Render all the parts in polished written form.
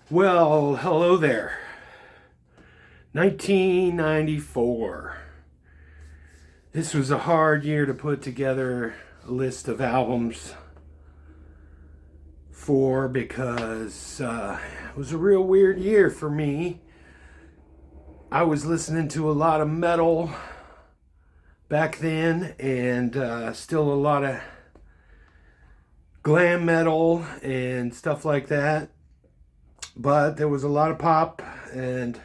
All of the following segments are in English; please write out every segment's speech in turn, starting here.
Well, hello there. 1994. This was a hard year to put together a list of albums for because it was a real weird year for me. I was listening to a lot of metal back then and still a lot of glam metal and stuff like that. But there was a lot of pop and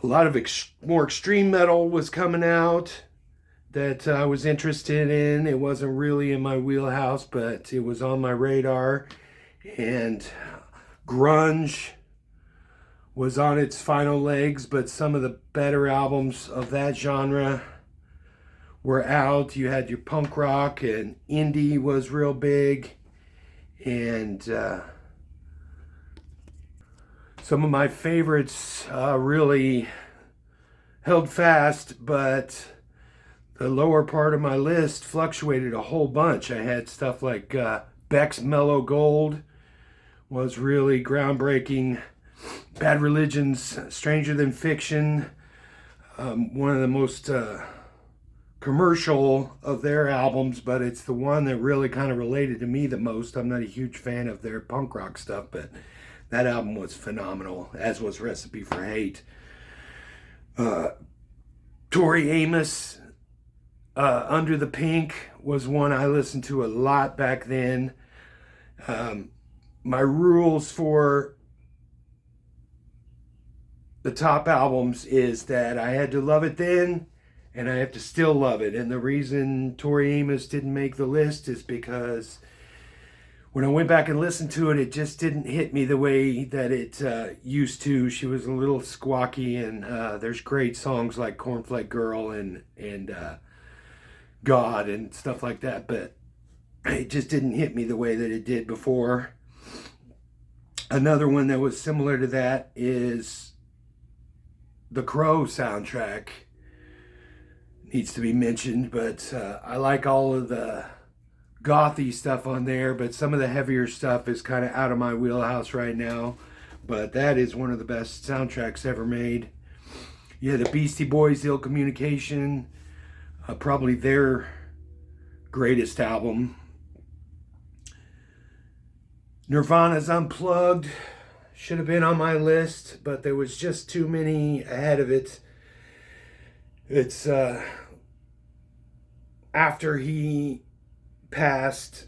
a lot of more extreme metal was coming out that I was interested in. It wasn't really in my wheelhouse, but it was on my radar. And grunge was on its final legs, but some of the better albums of that genre were out. You had your punk rock, and indie was real big. And some of my favorites really held fast, but the lower part of my list fluctuated a whole bunch. I had stuff like Beck's Mellow Gold was really groundbreaking. Bad Religion's Stranger Than Fiction, one of the most commercial of their albums, but it's the one that really kind of related to me the most. I'm not a huge fan of their punk rock stuff, but that album was phenomenal, as was Recipe for Hate. Tori Amos, Under the Pink was one I listened to a lot back then. My rules for the top albums is that I had to love it then and I have to still love it. And the reason Tori Amos didn't make the list is because when I went back and listened to it, it just didn't hit me the way that it used to. She was a little squawky, and there's great songs like Cornflake Girl and God and stuff like that, but it just didn't hit me the way that it did before. Another one that was similar to that is the Crow soundtrack. Needs to be mentioned, but I like all of the gothy stuff on there, but some of the heavier stuff is kind of out of my wheelhouse right now. But that is one of the best soundtracks ever made. Yeah, the Beastie Boys, Ill Communication, probably their greatest album. Nirvana's Unplugged should have been on my list, but there was just too many ahead of it. It's after he passed,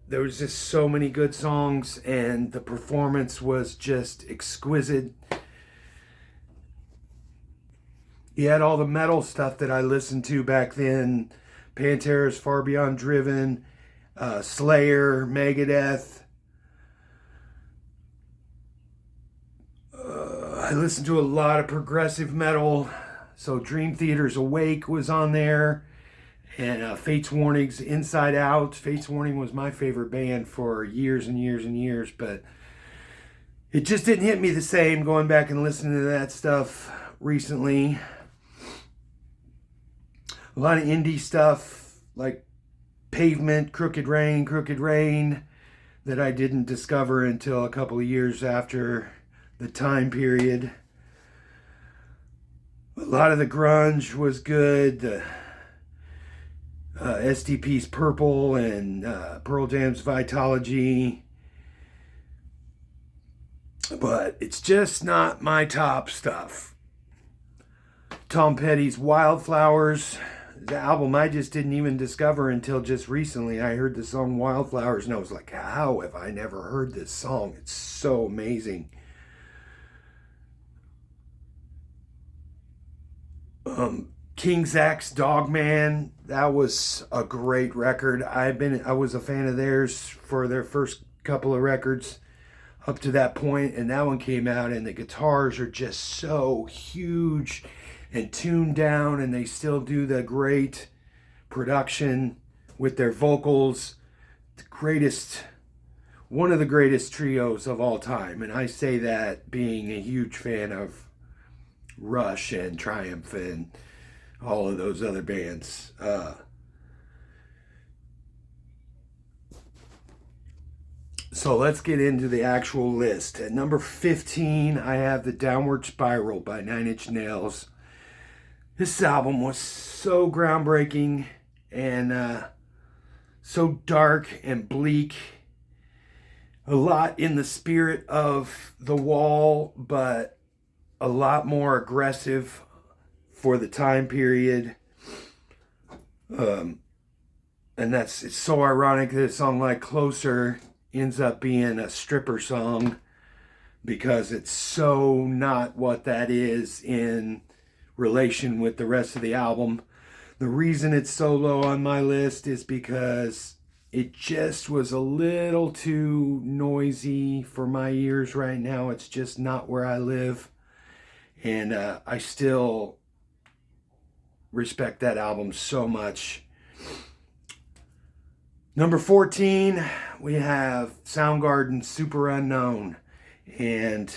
there was just so many good songs, and the performance was just exquisite. You had all the metal stuff that I listened to back then: Pantera's Far Beyond Driven, Slayer, Megadeth. I listened to a lot of progressive metal, so Dream Theater's Awake was on there, and Fates Warning's Inside Out. Fates Warning was my favorite band for years and years and years, but it just didn't hit me the same going back and listening to that stuff recently. A lot of indie stuff like Pavement, Crooked Rain, that I didn't discover until a couple of years after the time period. A lot of the grunge was good. The STP's Purple and Pearl Jam's Vitalogy. But it's just not my top stuff. Tom Petty's Wildflowers, the album I just didn't even discover until just recently. I heard the song Wildflowers and I was like, how have I never heard this song? It's so amazing. King Zach's Dogman, that was a great record. I was a fan of theirs for their first couple of records up to that point, and that one came out and the guitars are just so huge and tuned down, and they still do the great production with their vocals. One of the greatest trios of all time, and I say that being a huge fan of Rush and Triumph and all of those other bands. So let's get into the actual list. At number 15, I have The Downward Spiral by Nine Inch Nails. This album was so groundbreaking and so dark and bleak. A lot in the spirit of The Wall, but a lot more aggressive for the time period. And it's so ironic that a song like Closer ends up being a stripper song, because it's so not what that is in relation with the rest of the album. The reason it's so low on my list is because it just was a little too noisy for my ears right now. It's just not where I live. And I still respect that album so much. Number 14, we have Soundgarden's Super Unknown. And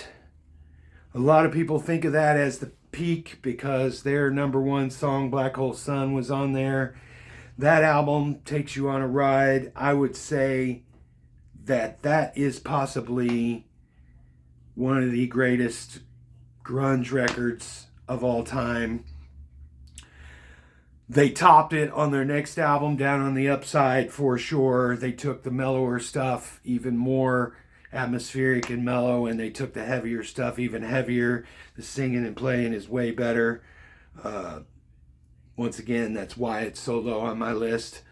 a lot of people think of that as the peak because their number one song, Black Hole Sun, was on there. That album takes you on a ride. I would say that is possibly one of the greatest grunge records of all time. They topped it on their next album, Down on the Upside, for sure. They took the mellower stuff even more atmospheric and mellow, and they took the heavier stuff even heavier. The singing and playing is way better. Once again, that's why it's so low on my list.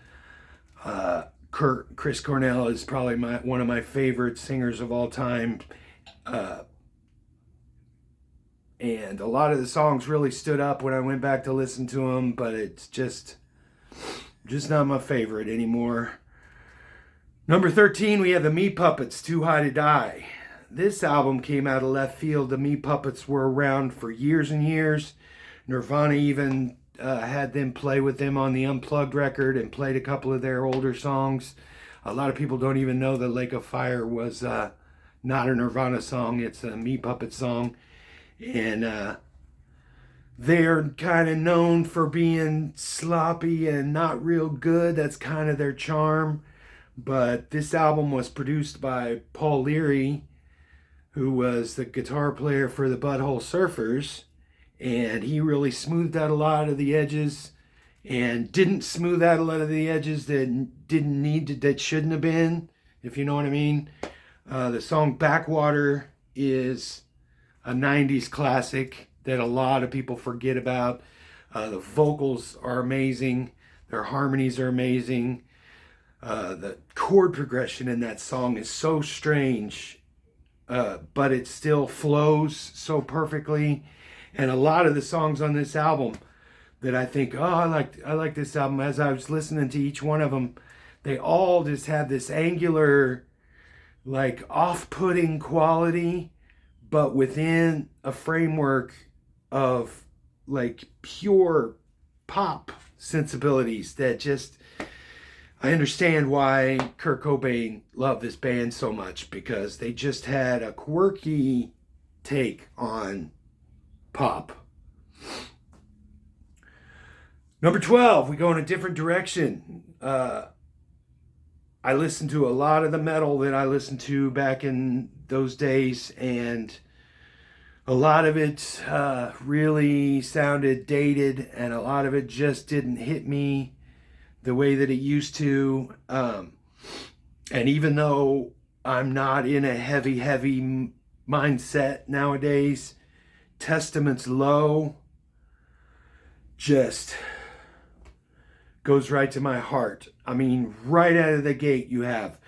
Chris Cornell is probably one of my favorite singers of all time. And a lot of the songs really stood up when I went back to listen to them, but it's just not my favorite anymore. Number 13, we have the Meat Puppets, Too High to Die. This album came out of left field. The Meat Puppets were around for years and years. Nirvana even had them play with them on the Unplugged record and played a couple of their older songs. A lot of people don't even know that Lake of Fire was not a Nirvana song. It's a Meat Puppet song. And they're kind of known for being sloppy and not real good. That's kind of their charm. But this album was produced by Paul Leary, who was the guitar player for the Butthole Surfers. And he really smoothed out a lot of the edges and didn't smooth out a lot of the edges that didn't need to, that shouldn't have been, if you know what I mean. The song Backwater is a 90s classic that a lot of people forget about. The vocals are amazing. Their harmonies are amazing. The chord progression in that song is so strange, but it still flows so perfectly. And a lot of the songs on this album that I think, oh, I like this album, as I was listening to each one of them, they all just have this angular, like off-putting quality, but within a framework of like pure pop sensibilities that just, I understand why Kurt Cobain loved this band so much, because they just had a quirky take on pop. Number 12, we go in a different direction. I listened to a lot of the metal that I listened to back in those days, and a lot of it really sounded dated, and a lot of it just didn't hit me the way that it used to. And even though I'm not in a heavy mindset nowadays, Testament's Low just goes right to my heart. I mean, right out of the gate you have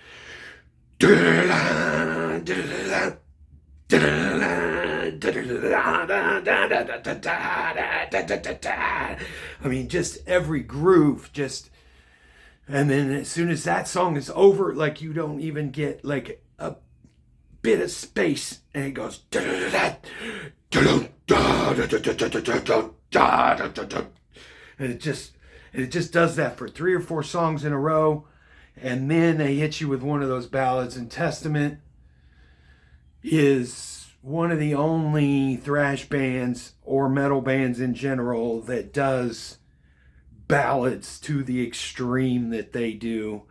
I mean, just every groove, and then as soon as that song is over, like you don't even get like a bit of space, and it goes and it just does that for 3 or 4 songs in a row, and then they hit you with one of those ballads. And Testament is one of the only thrash bands or metal bands in general that does ballads to the extreme that they do.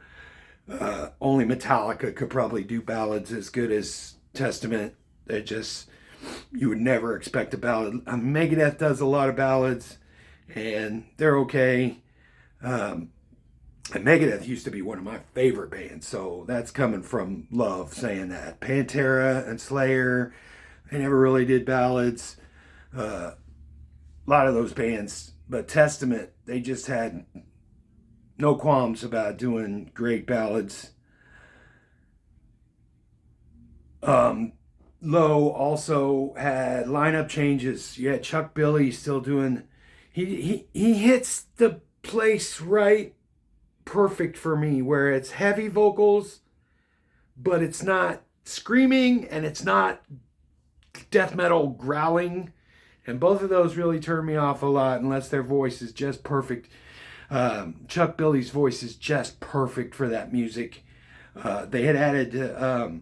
Only Metallica could probably do ballads as good as Testament. They just, you would never expect a ballad. Megadeth does a lot of ballads, and they're okay. And Megadeth used to be one of my favorite bands, so that's coming from love saying that. Pantera and Slayer, they never really did ballads. A lot of those bands, but Testament, they just had no qualms about doing great ballads. Low also had lineup changes. You had Chuck Billy still doing. He hits the place right, perfect for me, where it's heavy vocals, but it's not screaming and it's not death metal growling. And both of those really turn me off a lot unless their voice is just perfect. Chuck Billy's voice is just perfect for that music. They had added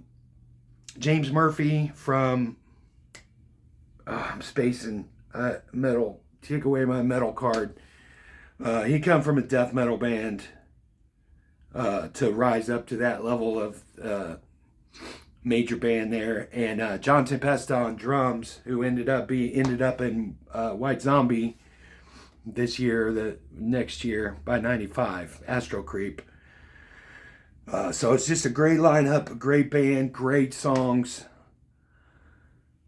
James Murphy from I'm spacing metal. Take away my metal card. He come from a death metal band to rise up to that level of major band there, and John Tempesta on drums, who ended up in White Zombie this year, the next year by '95, Astro Creep. So it's just a great lineup, a great band, great songs.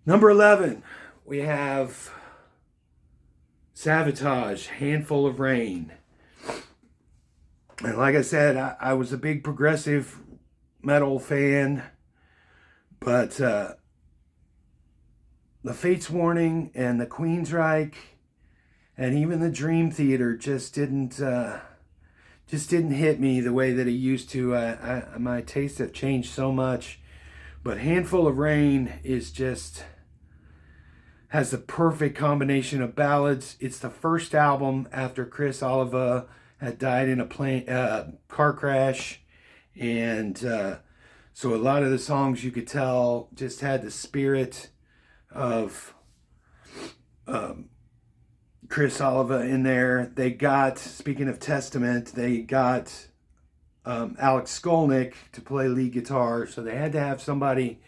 Number 11, we have Savatage, Handful of Rain. And like I said, I was a big progressive metal fan, but the Fates Warning and the Queensryche and even the Dream Theater just didn't hit me the way that it used to. My tastes have changed so much, but Handful of Rain is just has the perfect combination of ballads. It's the first album after Chris Oliva had died in a car crash, and so a lot of the songs you could tell just had the spirit of Chris Oliva in there. They got, speaking of Testament, they got Alex Skolnick to play lead guitar, so they had to have somebody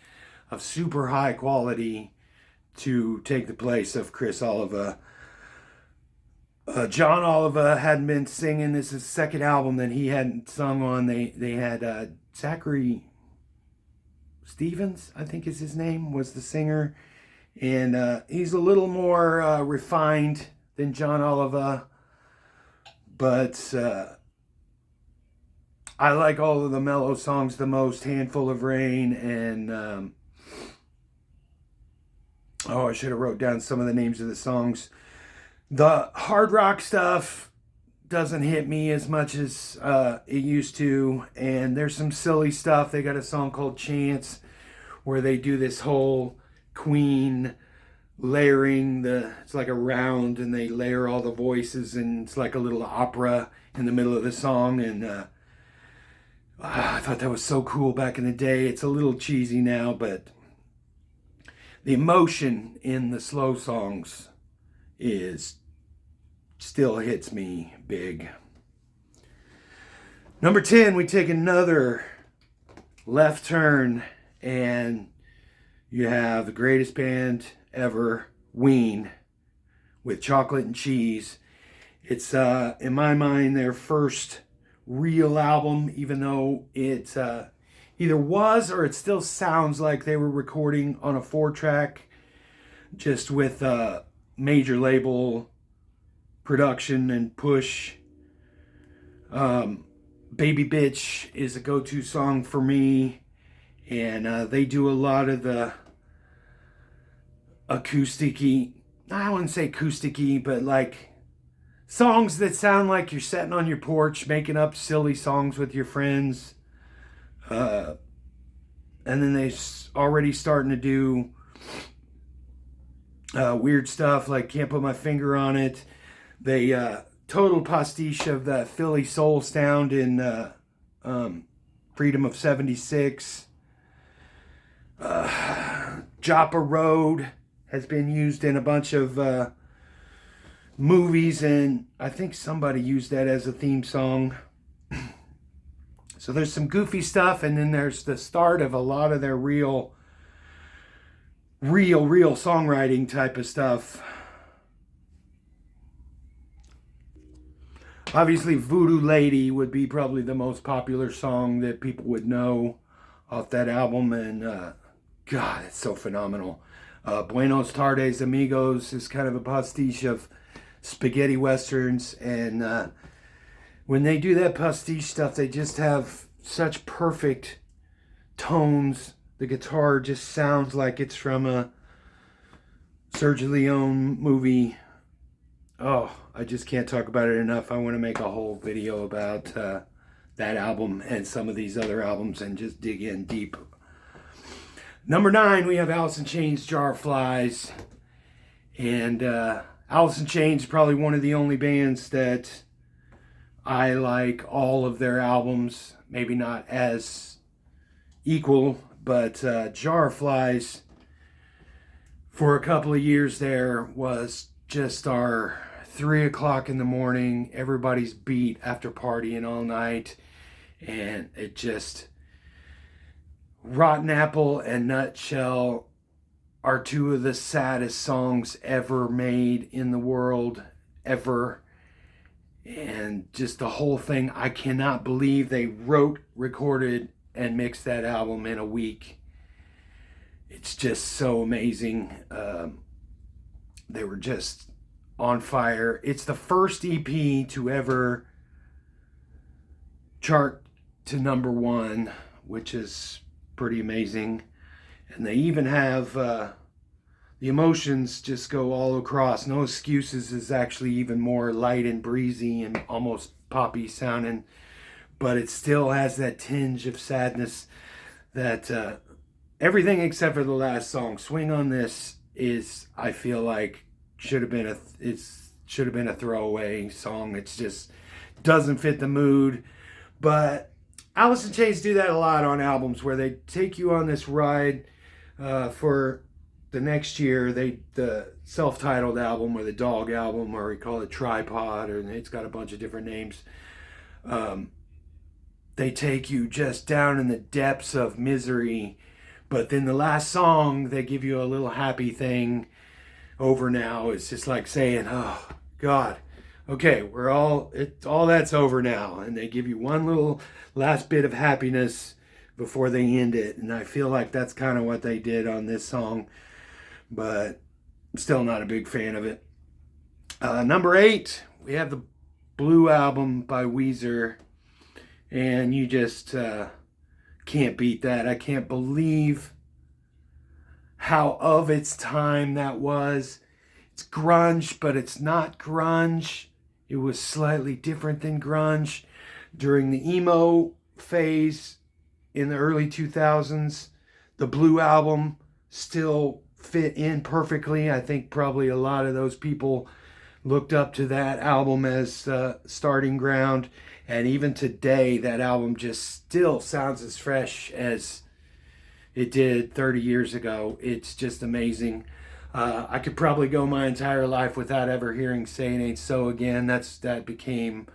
of super high quality to take the place of Chris Oliva. John Oliva hadn't been singing. This is his second album that he hadn't sung on. They had Zachary Stevens, I think is his name, was the singer. And he's a little more refined than John Oliva. But I like all of the mellow songs the most. Handful of Rain and... I should have wrote down some of the names of the songs. The hard rock stuff doesn't hit me as much as it used to. And there's some silly stuff. They got a song called Chance where they do this whole Queen layering it's like a round and they layer all the voices and it's like a little opera in the middle of the song. And I thought that was so cool back in the day. It's a little cheesy now, but the emotion in the slow songs still hits me big. Number 10, we take another left turn, and you have the greatest band ever, Ween, with Chocolate and Cheese. It's, in my mind, their first real album, even though it either was or it still sounds like they were recording on a 4-track, just with major label production and push. Baby Bitch is a go-to song for me, and they do a lot of the acoustic-y, I wouldn't say acoustic-y, but like songs that sound like you're sitting on your porch making up silly songs with your friends. And then they already starting to do weird stuff like Can't Put My Finger on It. They total pastiche of the Philly soul sound in Freedom of 76. Joppa Road has been used in a bunch of movies, and I think somebody used that as a theme song. So there's some goofy stuff, and then there's the start of a lot of their real songwriting type of stuff. Obviously, Voodoo Lady would be probably the most popular song that people would know off that album, and God, it's so phenomenal. Buenos Tardes Amigos is kind of a pastiche of spaghetti westerns, and when they do that pastiche stuff, they just have such perfect tones. The guitar just sounds like it's from a Sergio Leone movie. Oh, I just can't talk about it enough. I want to make a whole video about that album and some of these other albums and just dig in deep. Number 9, we have Alice in Chains' Jar of Flies. And Alice in Chains is probably one of the only bands that I like all of their albums. Maybe not as equal, but Jar of Flies for a couple of years there was just our 3 o'clock in the morning, everybody's beat after partying all night, and it just, Rotten Apple and Nutshell are two of the saddest songs ever made in the world, ever. And just the whole thing, I cannot believe they wrote, recorded, and mixed that album in a week. It's just so amazing. They were just on fire. It's the first EP to ever chart to number 1, which is pretty amazing. And they even have the emotions just go all across. No Excuses is actually even more light and breezy and almost poppy sounding, but it still has that tinge of sadness that everything except for the last song, Swing on This, is, I feel like, should have been a throwaway song. It's just doesn't fit the mood. But Alice in Chains do that a lot on albums, where they take you on this ride for the next year. The self-titled album, or the Dog album, or we call it Tripod, or it's got a bunch of different names. They take you just down in the depths of misery, but then the last song, they give you a little happy thing. Over now. It's just like saying, oh God, okay, all that's over now. And they give you one little last bit of happiness before they end it. And I feel like that's kind of what they did on this song, but I'm still not a big fan of it. Number 8, we have the Blue Album by Weezer, and you just can't beat that. I can't believe how of its time that was. It's grunge, but it's not grunge. It was slightly different than grunge. During the emo phase in the early 2000s, the Blue Album still fit in perfectly. I think probably a lot of those people looked up to that album as starting ground. And even today, that album just still sounds as fresh as it did 30 years ago. It's just amazing. I could probably go my entire life without ever hearing Say It Ain't So again. That became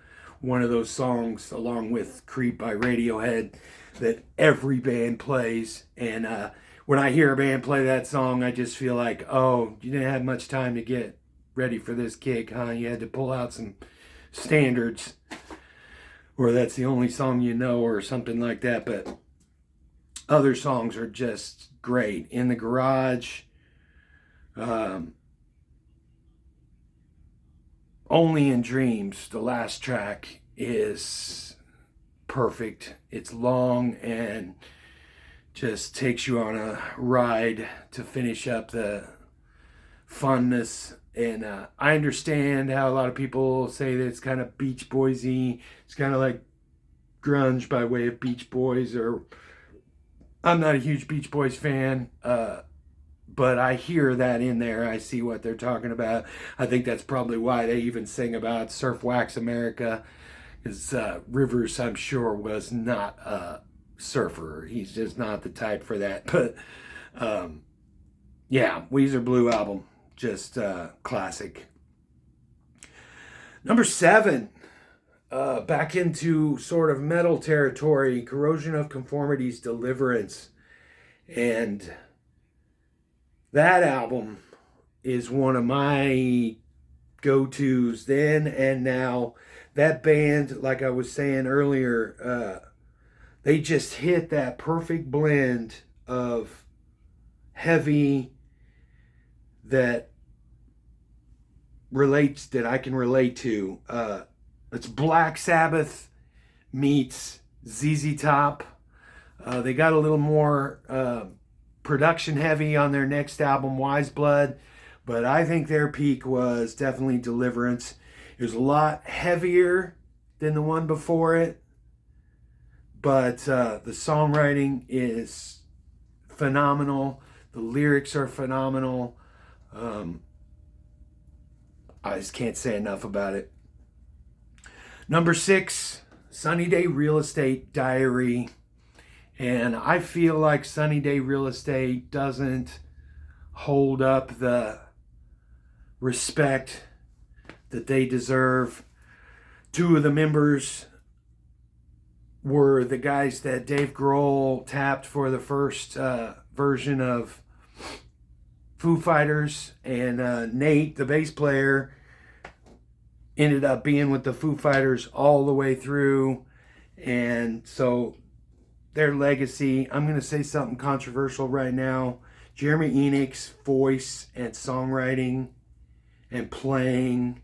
one of those songs, along with Creep by Radiohead, that every band plays. And when I hear a band play that song, I just feel like, oh, you didn't have much time to get ready for this gig, huh? You had to pull out some standards, or that's the only song you know, or something like that. But other songs are just great. In the Garage, Only in Dreams, the last track, is perfect. It's long and just takes you on a ride to finish up the funness. And I understand how a lot of people say that it's kind of Beach Boys-y. It's kind of like grunge by way of Beach Boys, or I'm not a huge Beach Boys fan, but I hear that in there. I see what they're talking about. I think that's probably why they even sing about Surf Wax America, because Rivers, I'm sure, was not a surfer. He's just not the type for that. But yeah, Weezer Blue Album, just classic. Number 7, back into sort of metal territory, Corrosion of Conformity's Deliverance. And that album is one of my go-tos then and now. That band, like I was saying earlier, they just hit that perfect blend of heavy that I can relate to. It's Black Sabbath meets ZZ Top. They got a little more production heavy on their next album, Wise Blood, but I think their peak was definitely Deliverance. It was a lot heavier than the one before it, but the songwriting is phenomenal. The lyrics are phenomenal. I just can't say enough about it. Number 6, Sunny Day Real Estate Diary. And I feel like Sunny Day Real Estate doesn't hold up the respect that they deserve. 2 of the members were the guys that Dave Grohl tapped for the first version of Foo Fighters, and Nate, the bass player, ended up being with the Foo Fighters all the way through. And so their legacy, I'm going to say something controversial right now. Jeremy Enig's voice and songwriting and playing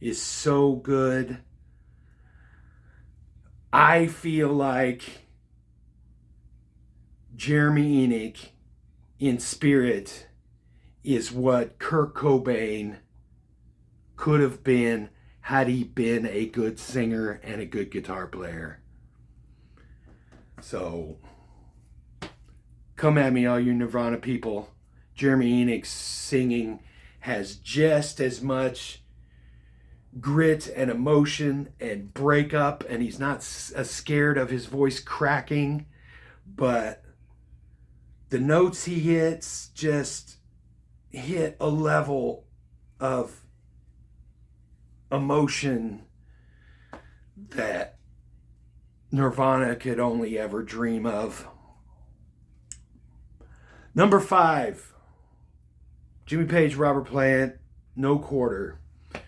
is so good. I feel like Jeremy Enig in spirit is what Kurt Cobain could have been had he been a good singer and a good guitar player. So, come at me, all you Nirvana people. Jeremy Enig's singing has just as much grit and emotion and breakup, and he's not scared of his voice cracking, but the notes he hits just hit a level of emotion that Nirvana could only ever dream of. Number 5, Jimmy Page, Robert Plant, No Quarter. It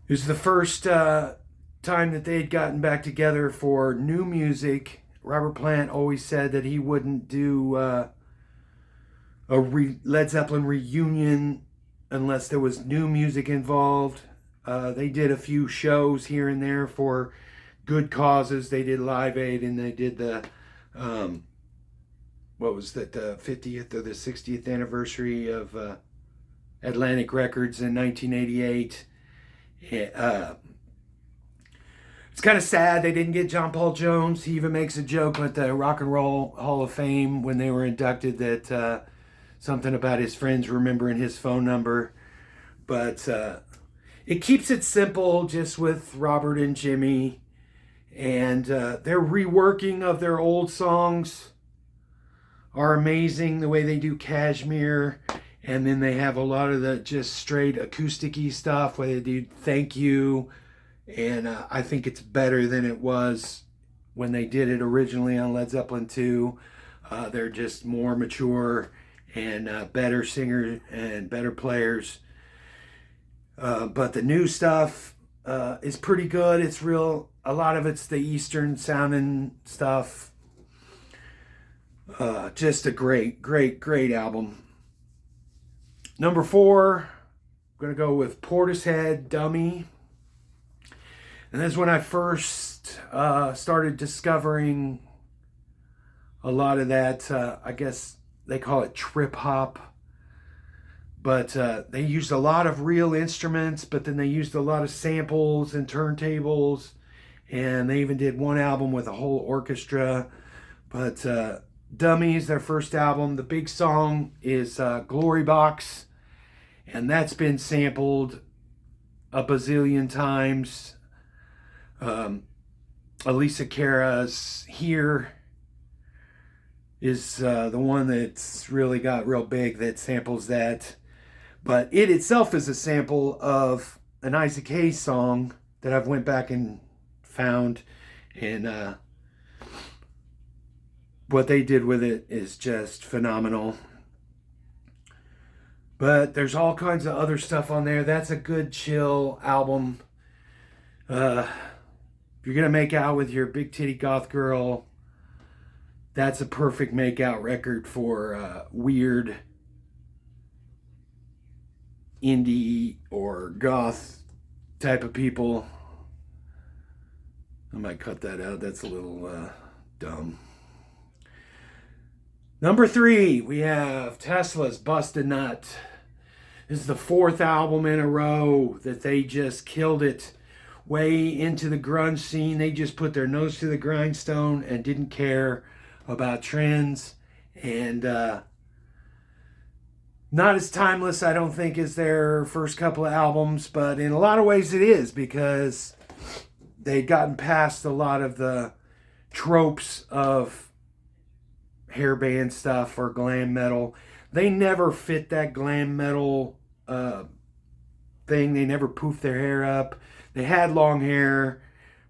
was the first time that they had gotten back together for new music. Robert Plant always said that he wouldn't do a Led Zeppelin reunion unless there was new music involved. They did a few shows here and there for good causes. They did Live Aid, and they did the what was that, the 50th or the 60th anniversary of Atlantic Records in 1988. It's kind of sad they didn't get John Paul Jones. He even makes a joke at the Rock and Roll Hall of Fame when they were inducted that something about his friends remembering his phone number. But it keeps it simple just with Robert and Jimmy. And their reworking of their old songs are amazing. The way they do Kashmir. And then they have a lot of the just straight acoustic-y stuff where they do Thank You. And I think it's better than it was when they did it originally on Led Zeppelin 2. They're just more mature and better singers and better players. But the new stuff is pretty good. It's real. A lot of it's the Eastern sounding stuff. Just a great, great, great album. Number 4, I'm going to go with Portishead, Dummy. And that's when I first started discovering a lot of that, I guess they call it trip hop. But they used a lot of real instruments, but then they used a lot of samples and turntables. And they even did one album with a whole orchestra. But Dummies, their first album, the big song is Glory Box. And that's been sampled a bazillion times. Alicia Cara's Here is the one that's really got real big that samples that. But it itself is a sample of an Isaac Hayes song that I've went back and found. And what they did with it is just phenomenal. But there's all kinds of other stuff on there. That's a good chill album. If you're gonna make out with your big titty goth girl, that's a perfect make out record for weird indie or goth type of people. I might cut that out. That's a little dumb. Number 3, we have Tesla's Bust a Nut. This is the 4th album in a row that they just killed it. Way into the grunge scene. They just put their nose to the grindstone and didn't care about trends. And not as timeless, I don't think, as their first couple of albums. But in a lot of ways it is, because they'd gotten past a lot of the tropes of hair band stuff or glam metal. They never fit that glam metal thing. They never poofed their hair up. They had long hair,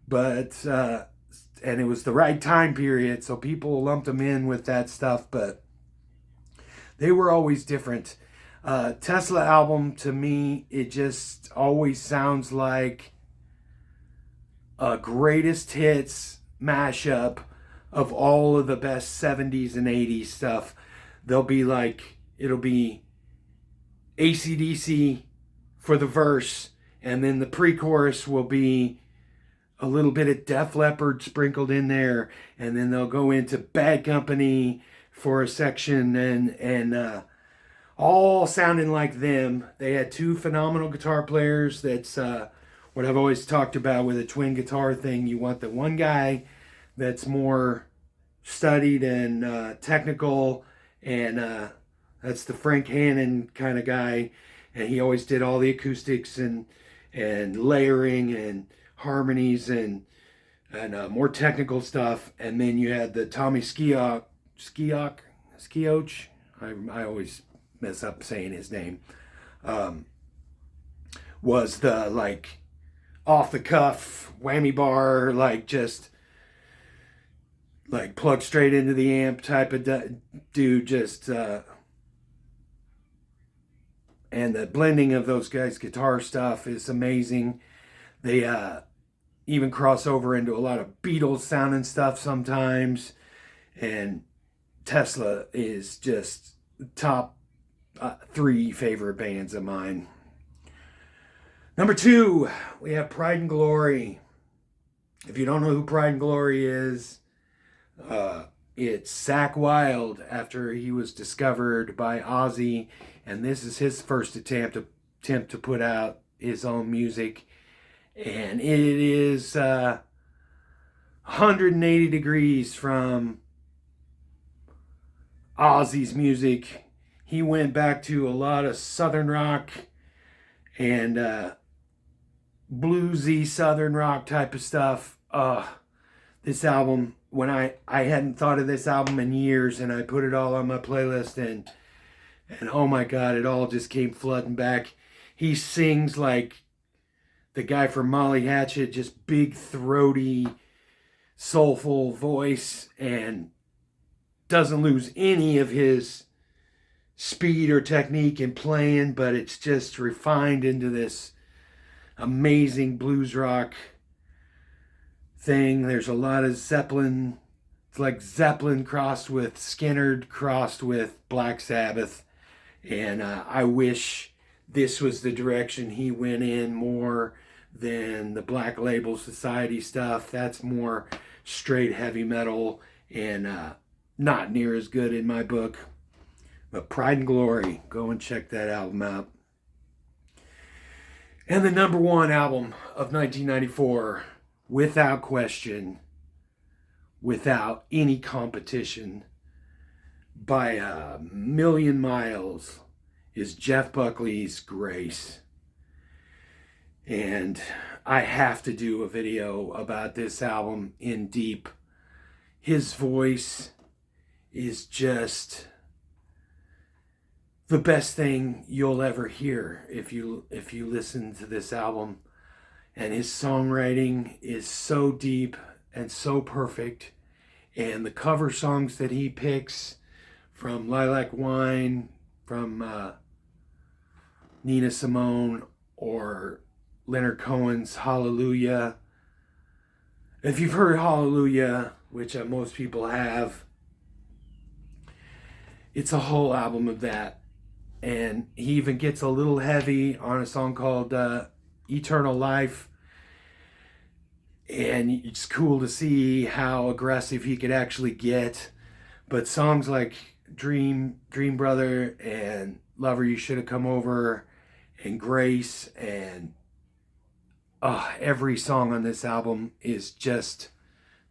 but and it was the right time period, so people lumped them in with that stuff, but they were always different. Tesla album, to me, it just always sounds like a greatest hits mashup of all of the best 70s and 80s stuff. It'll be AC/DC for the verse, and then the pre-chorus will be a little bit of Def Leppard sprinkled in there, and then they'll go into Bad Company for a section, and all sounding like them. They had 2 phenomenal guitar players. That's what I've always talked about with a twin guitar thing. You want the one guy that's more studied and technical, and that's the Frank Hannon kind of guy, and he always did all the acoustics and layering and harmonies and more technical stuff. And then you had the Tommy Skeoch. I always mess up saying his name. Was the like off the cuff whammy bar, like just like plug straight into the amp type of dude. Just and the blending of those guys' guitar stuff is amazing. They even cross over into a lot of Beatles sounding stuff sometimes. And Tesla is just top 3 favorite bands of mine. Number 2, we have Pride and Glory. If you don't know who Pride and Glory is, it's Zakk Wylde after he was discovered by Ozzy, and this is his first attempt to put out his own music, and it is 180 degrees from Ozzy's music. He went back to a lot of southern rock and bluesy southern rock type of stuff. This album, when I hadn't thought of this album in years, and I put it all on my playlist, and oh my God, it all just came flooding back. He sings like the guy from Molly Hatchet, just big, throaty, soulful voice, and doesn't lose any of his speed or technique in playing, but it's just refined into this amazing blues rock thing. There's a lot of Zeppelin. It's like Zeppelin crossed with Skynyrd crossed with Black Sabbath. And I wish this was the direction he went in more than the Black Label Society stuff. That's more straight heavy metal and not near as good in my book. But Pride and Glory, go and check that album out. And the number 1 album of 1994, without question, without any competition, by a million miles, is Jeff Buckley's Grace. And I have to do a video about this album in deep. His voice is just the best thing you'll ever hear if you listen to this album. And his songwriting is so deep and so perfect. And the cover songs that he picks, from Lilac Wine, from Nina Simone, or Leonard Cohen's Hallelujah. If you've heard Hallelujah, which most people have, it's a whole album of that. And he even gets a little heavy on a song called Eternal Life. And it's cool to see how aggressive he could actually get. But songs like Dream Brother, and Lover You Should Have Come Over, and Grace, and every song on this album is just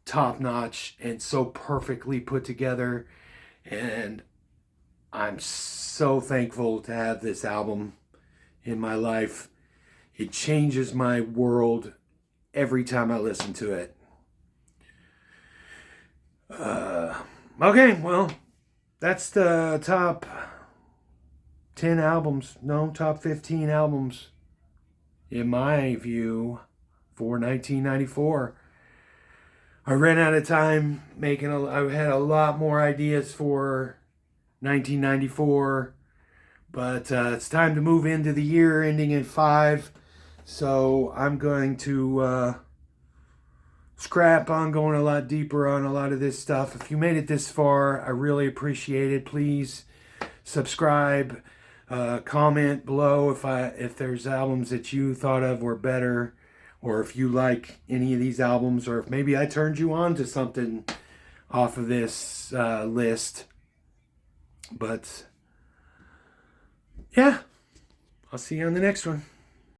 top notch and so perfectly put together. And I'm so thankful to have this album in my life. It changes my world every time I listen to it. Okay, well, that's the top 10 albums, no, top 15 albums, in my view, for 1994. I ran out of time I had a lot more ideas for 1994, but it's time to move into the year ending in 5. So I'm going to scrap on going a lot deeper on a lot of this stuff. If you made it this far, I really appreciate it. Please subscribe, comment below if there's albums that you thought of were better, or if you like any of these albums, or if maybe I turned you on to something off of this list. But yeah, I'll see you on the next one.